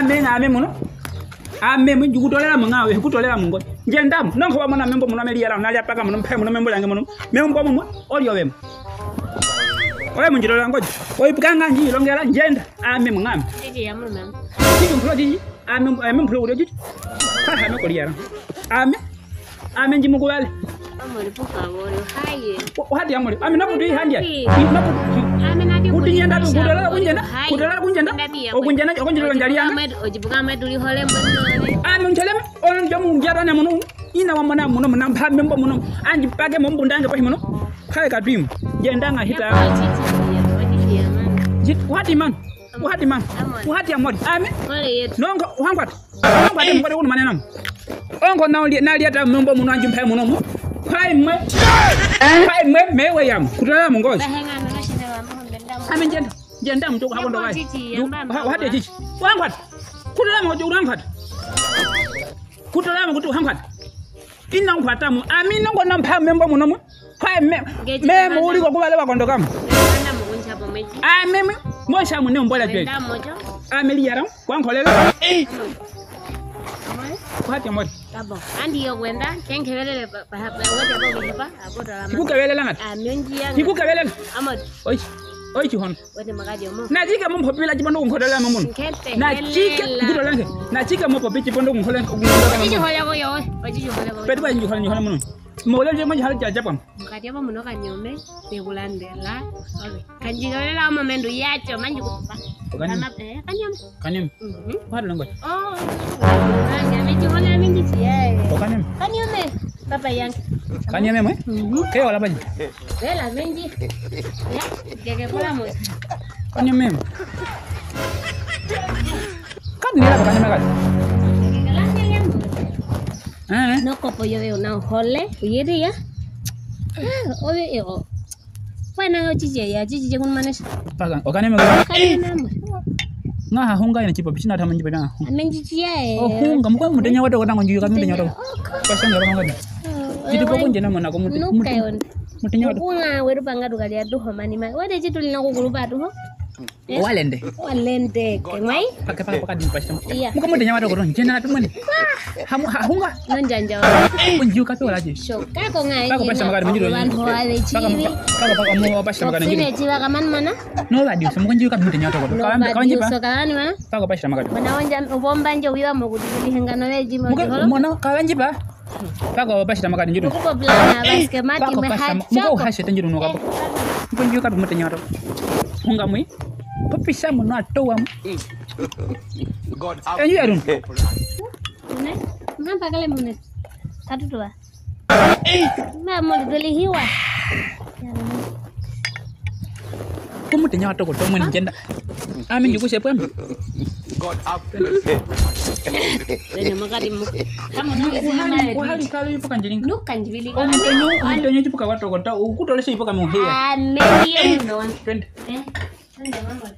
ame muno. Ame mu jugutolera mungawe kutolera mungo. Ngendamu nonko ba mona membo muno meli yala nali apaka muno mpe muno membo lange muno. Membo muno olio wemo. Oye munjiro langoje. Oye pukanga njiro ngela njenda ame mungame. Tiji ya muno mama. Tiji mpulo tiji. Ame mpulo uri tiji. Kaka ame koliyara. Ame njimugubale. Amore puka wori haye. Hadi amore. Ame nakudu handia. Ame nadi kudinyenda kudala kunjenda. Kudala kunjenda. Okunjenda okunjiro ngalianga. Ame ojibuka ame duli hole mbono. Ame ncheleme onon jamu njara ne muno. Ina wa mona muno mna mpa membo muno. Anji page mombo ndanga pa muno. Kale ka dream. Jendanga hita. Wati man. Wati amori. Ame. Nongo wangwat. Wangwat mukode kuno manena. Ongo nali ata membo muno anji mpa muno. Hai me mewe yam. Kutala mungozi. Ame jenda mtoko hapo ndo wapi? Wati chichi. Wangwat. Kutala mojo urangwat. Kutala mojo urangwat. Ina ngwatamu. Ami nongo nampa membo muno. Hai me muri ko kubale bakondo kam. Ame mosha mune mbola jwe. Ame liyara kwankholela. Kwati amori. Tabo. Andi yo kwenda kenkebelele bahaba wote abo beheba aboda lama. Kikukebelela ngati. Amenjia. Kikukebelela. Amori. Oyi chihon. Wote magadi omo. Najika mo popila chipondo kunkholela mamuno. Najika ngito lange. Najika mo popi chipondo kunkholela. Ojijo hola go yo. Ojijo hola go. Petu banji hola muno. Mole je manji halja japam. Magadi abo muno kanyome begulandela. Oke. Kanjigolela ama mendo yacho manji kupa. Kanyam. Wala lango. Oh. Anya hola mingi tie. Kanyome. Papa yang. Kanyame mwe? Kaya wala banji. Vela menji. Ya, gege pula mo. Kanyame. Kan nila ba kanyame kan? No kopo yo veo na hole, uyede ya. Oye yo. Bueno yo chiche kun manes. Pagan, okanyame ko. Nga hunga ina chipo bishina tamanji bana. Amenji chiae. Oh hunga mko mudenya wado kodango njuyo kan mudenya wado. Pasanga banga. Jadi pokok njena mana ko mudenya wado. Kunga weru panga dukali adu homani ma. Wade chitu lina ko guluba adu ho. Walende kemai pakai di pasam muka mudenya wado ko njena adu mani. Hunga nonjanja. Kunju ka to laje. Shoka ko ngai. Pakai pasam magari menjiro. Pakai mo pasam magari menjiro. Sine chiwa kaman mana? No la dio, semoga juga mudenya wado ko. Kawan jipa. Sokalani mana? Pakai pasam magari. Mana wanja ubomba nje wiwa mo kudili hengano weji mo. Muka mono kawan jipa. Pakai pasam magari menjiro. Ko blana baske mati me hacho. Muka hashe tenjiro no kapo. Muka juga ka mudenya wado. Hunga mui. Papisa mo na towa mo. God up. Ayo arun. Mune? Nampa kale mune. Satu dua. Na mo doli hiwa. Kamu tanya atau kau temen jenda. Amin juga siapa am? God up. Dene magadi mo. Kamu nang hari kali bukan jadi. Nukan jibili. Oh, mutanya juga kau tahu kau tahu. Aku tulis siapa kamu hea. Amen dia no. Friend. Anda mama.